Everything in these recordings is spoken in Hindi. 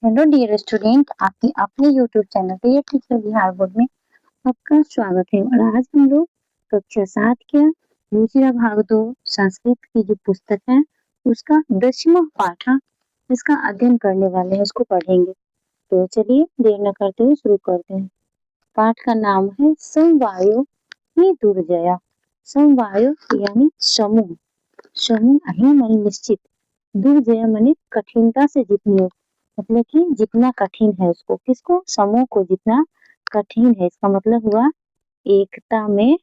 हेलो डियर स्टूडेंट, आपके अपने यूट्यूब चैनल पे टीचर बिहार बोर्ड में आपका स्वागत है। और आज हम लोग कक्षा 7 के दूसरा भाग 2 संस्कृत की जो पुस्तक है उसका 10वां पाठ है, इसका अध्ययन करने वाले हैं, इसको पढ़ेंगे। तो चलिए देर न करते हुए शुरू करते हैं। पाठ का नाम है समवायो ही दुर्जया। समवायो यानी समूह, समूह ही मानी निश्चित, दुर्जय मानी कठिनता से जीतनी हो, मतलब कि जितना कठिन है उसको, किसको, समूह को जितना कठिन है। इसका मतलब हुआ एकता में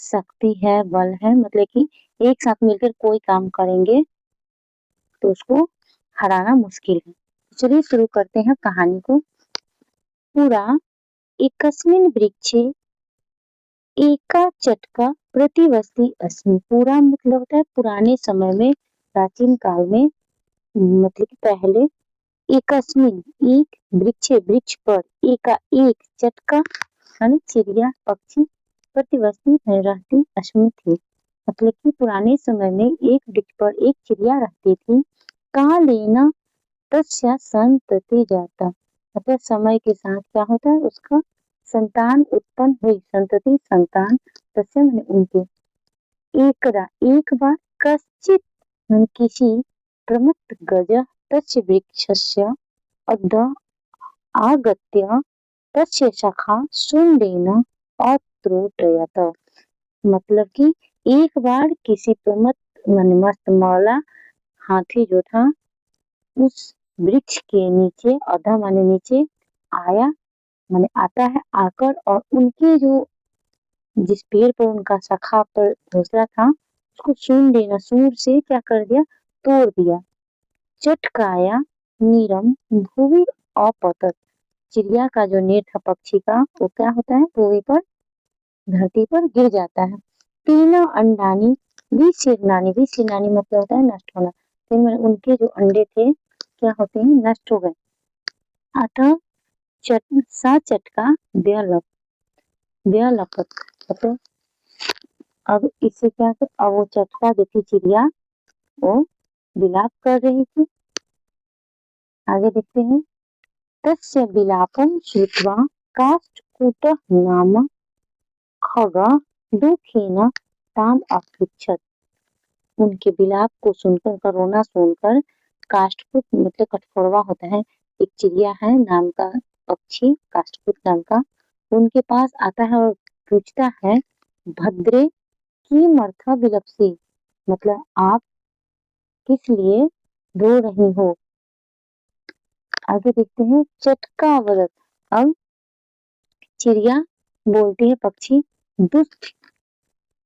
शक्ति है, बल है, मतलब कि एक साथ मिलकर कोई काम करेंगे तो उसको हराना मुश्किल है। चलिए शुरू करते हैं कहानी को। पूरा एकस्मिन वृक्षे एका चटका प्रतिवस्ती अस्मि। पूरा मतलब होता है पुराने समय में, प्राचीन काल में, मतलब कि पहले, एकस्मिन एक वृक्षे वृक्ष पर, एका एक चटका यानी चिड़िया पक्षी, प्रतिवस्ती में रहती, अस्मि थी, मतलब कि पुराने समय में एक वृक्ष पर एक चिड़िया रहती थी। कालेन तस्या संतति जाता, मतलब समय के साथ क्या होता है, उसका संतान उत्पन्न हुई, संतति संतान, तस्या माने उनके। एकदा एक बार, कश्चित माने किसी, प्रमत्त गजः तस्य वृक्षस्य अधः आगत्य तस्य सखा शुंडेन अत्रोटयत। मतलब कि एक बार किसी प्रमत्त माने मस्त मौला हाथी जो था उस वृक्ष के नीचे, अधः माने नीचे, आया माने आता है, आकर और उनके जो जिस पेड़ पर उनका सखा पर घोंसला था उसको सूंड देना, सूंड से क्या कर दिया, तोड़ दिया। चटकाया नीरम भूवि अपतत, चिड़िया का जो नेट था पक्षी का वो क्या होता है, भूमि पर, धरती पर गिर जाता है। तीन अंडानी विशीर्णानी, विशीर्णानी मतलब होता है नष्ट होना, तो उनके जो अंडे थे क्या होते हैं, नष्ट हो गए। अतः सा चटका व्यलपत, मतलब अब इससे क्या कर, अब वो चटका जो थी चिड़िया वो विलाप कर रही थी। आगे देखते हैं। तस्य विलापं श्रुत्वा काष्ठकूटः नाम खगः दुखेन ताम अपृच्छत्। उनके विलाप को सुनकर, उनका रोना सुनकर, काष्ठकूट मतलब कठफोड़वा होता है, एक चिड़िया है नाम का पक्षी, काष्ठकूट नाम का, उनके पास आता है और पूछता है, भद्रे किमर्थ विलपसी, मतलब आप किस लिए रो रही हो। आगे देखते हैं। चटका वरत, अब चिड़िया बोलती है, पक्षी, दुष्ट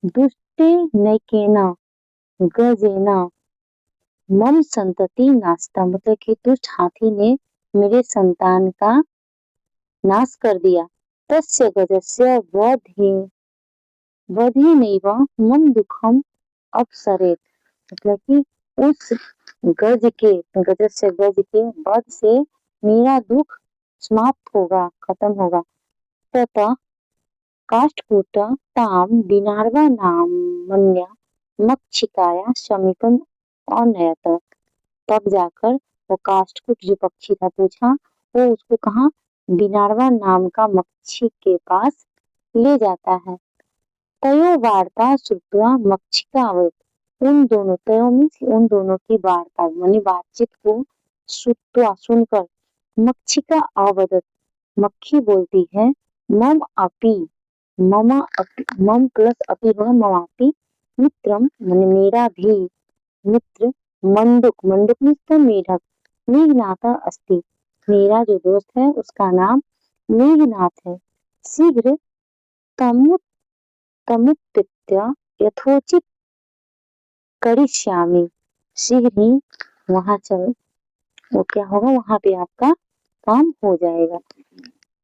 दुष्टे नैकेना गजेना मम संतति नास्ता, मतलब कि दुष्ट हाथी ने मेरे संतान का नाश कर दिया। तस्य गजस्य वधेनैव मम दुखम अपसरेत, मतलब कि उस गज के, गजस्य गज के वध से मेरा दुख समाप्त होगा, खत्म होगा। ततः काष्ठकूट ताम दिनार्वा नामन्या मक्षिकाया समीपम अनयत, तब जाकर वो काष्ठकूट जो पक्षी था पूछा, वो उसको कहाँ, दिनार्वा नाम का मक्षी के पास ले जाता है। तयो वार्ता श्रुत्वा मक्षिका अवदत्, उन दोनों, तयो मीन्स उन दोनों की वार्ता मानी बातचीत को श्रुत्वा सुनकर, मक्षिका अवदत् मक्खी बोलती है, मम अपि, मम अपि, मम प्लस अपि होगा ममापि, मित्रम माने मेरा भी, मित्र, मंडुक, मंडुक मीन्स मेढक, मेघनाथ अस्ति, मेरा जो दोस्त है उसका नाम मेघनाथ है। शीघ्र तमुत्थित्य यथोचित करिष्यामि, शीघ्र ही वहां चल, वो क्या होगा, वहां पे आपका काम हो जाएगा।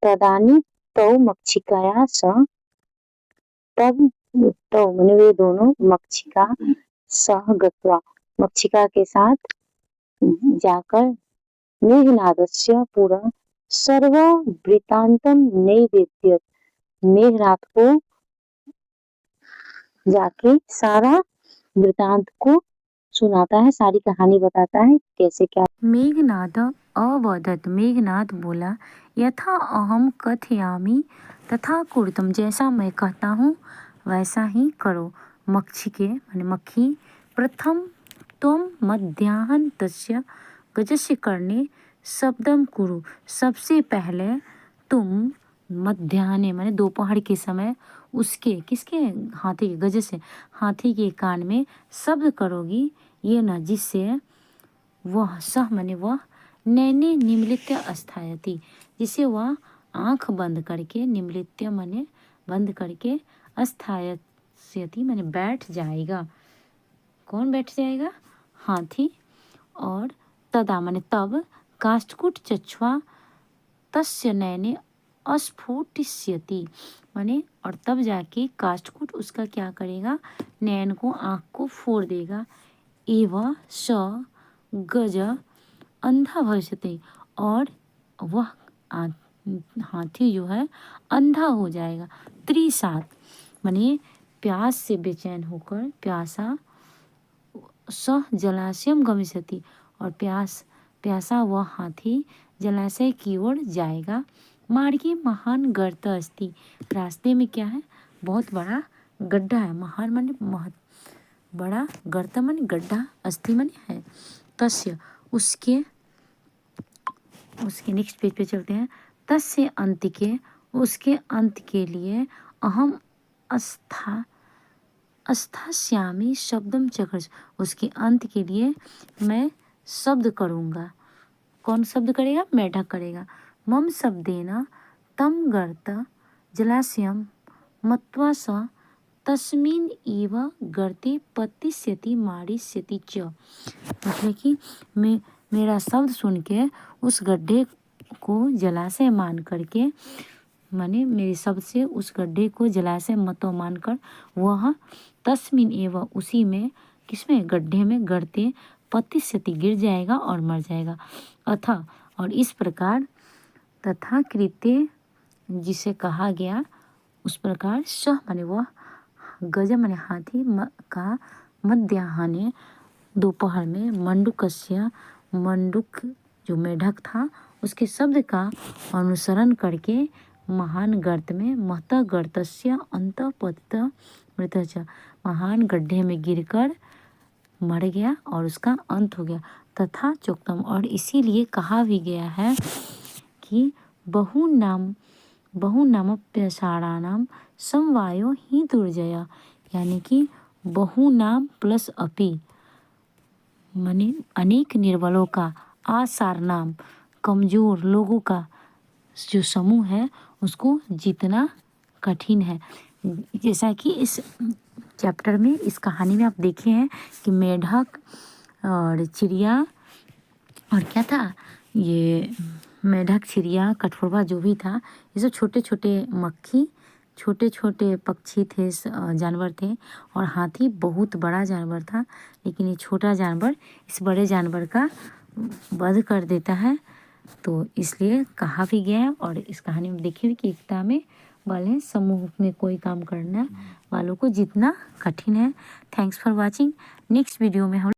तदानी तौ मक्षिकाया स, तब तो मैंने वे दोनों मक्षिका सह गत्वा, मक्षिका के साथ जाकर, मेघनादस्य पूरा सर्व वृत्तांतम नैवेद्यत, मेघनाथ को जाके सारा वृत्तांत को सुनाता है, सारी कहानी बताता है कैसे क्या। मेघनाद अवदत्, मेघनाथ बोला, यथा अहम कथयामि तथा कुरुतम, जैसा मैं कहता हूँ वैसा ही करो। मक्षिके माने मक्खी, प्रथम त्वं मध्याह्नतस्य गजस्य कर्णे शब्दम कुरु, सबसे पहले तुम मध्याह्ने माने दोपहर के समय उसके किसके हाथी के गज से हाथी के कान में शब्द करोगी, ये न जिससे वह सह माने वह नैने निम्लित्य अस्थायति, जिसे वह आंख बंद करके, निम्लित्य माने बंद करके, अस्थायति माने बैठ जाएगा। कौन बैठ जाएगा? हाथी। और तदा माने तब, काष्ठकुट चक्षुआ तस्य नैने अस्फुटिष्यति, माने और तब जाके काष्ठकुट उसका क्या करेगा? नैन को, आंख को फोड़ देगा। एवं स गज अंधा भविष्यति, और वह हाथी जो है अंधा हो जाएगा। त्रिसात माने प्यास से बेचैन होकर, प्यासा, स जलाशयम गमिष्यति, और प्यासा वह हाथी जलाशय की ओर जाएगा। मार्गे महान गर्त अस्ति, रास्ते में क्या है? बहुत बड़ा गड्ढा है। महान माने बड़ा, गर्त माने गड्ढा, अस्ति माने है। तस्य उसके नेक्स्ट पेज पे चलते हैं। तस्य अंतिके, उसके अंत के लिए, अहम स्थास्यामि शब्दम चक्रश, उसके अंत के लिए मैं शब्द करूँगा। कौन शब्द करेगा? मेढक करेगा। मम शब्देन तम गर्त जलाशयम मत्वा स तस्मिन् एव गर्ते पतिष्यति मारिष्यति च, मतलब कि मेरा शब्द सुन के उस गड्ढे को जलाशय मान करके, माने मेरे शब्द से उस गड्ढे को जलाशय मतो मानकर वह तस्मिन एवं उसी में, किसमें? गड्ढे में, गर्ते पतिष्यति गिर जाएगा और मर जाएगा। अथा और इस प्रकार, तथा कृत्य जिसे कहा गया उस प्रकार, सह माने वह, गज माने हाथी का, मध्याह्ने दोपहर में, मंडूकस्य मंडूक जो मेढक था उसके शब्द का अनुसरण करके, महान गर्त में, महत गर्तस्य अंत पतित मृतच, महान गड्ढे में गिरकर मर गया और उसका अंत हो गया। तथा चोक्तम, और इसीलिए कहा भी गया है कि बहुनामप्यसाराणाम समवायो ही दुर्जया, यानी कि बहुनाम प्लस अपि माने अनेक निर्बलों का, आसार नाम कमजोर लोगों का जो समूह है उसको जीतना कठिन है। जैसा कि इस चैप्टर में, इस कहानी में आप देखे हैं कि मेढक और चिड़िया और क्या था, ये मेढक, चिड़िया, कठफोड़वा जो भी था, ये सब छोटे छोटे मक्खी, छोटे छोटे पक्षी थे, जानवर थे, और हाथी बहुत बड़ा जानवर था। लेकिन ये छोटा जानवर इस बड़े जानवर का वध कर देता है, तो इसलिए कहा भी गया है। और इस कहानी में देखिए कि एकता में बल है, समूह में कोई काम करना वालों को जीतना कठिन है। Thanks for watching. Next video में हम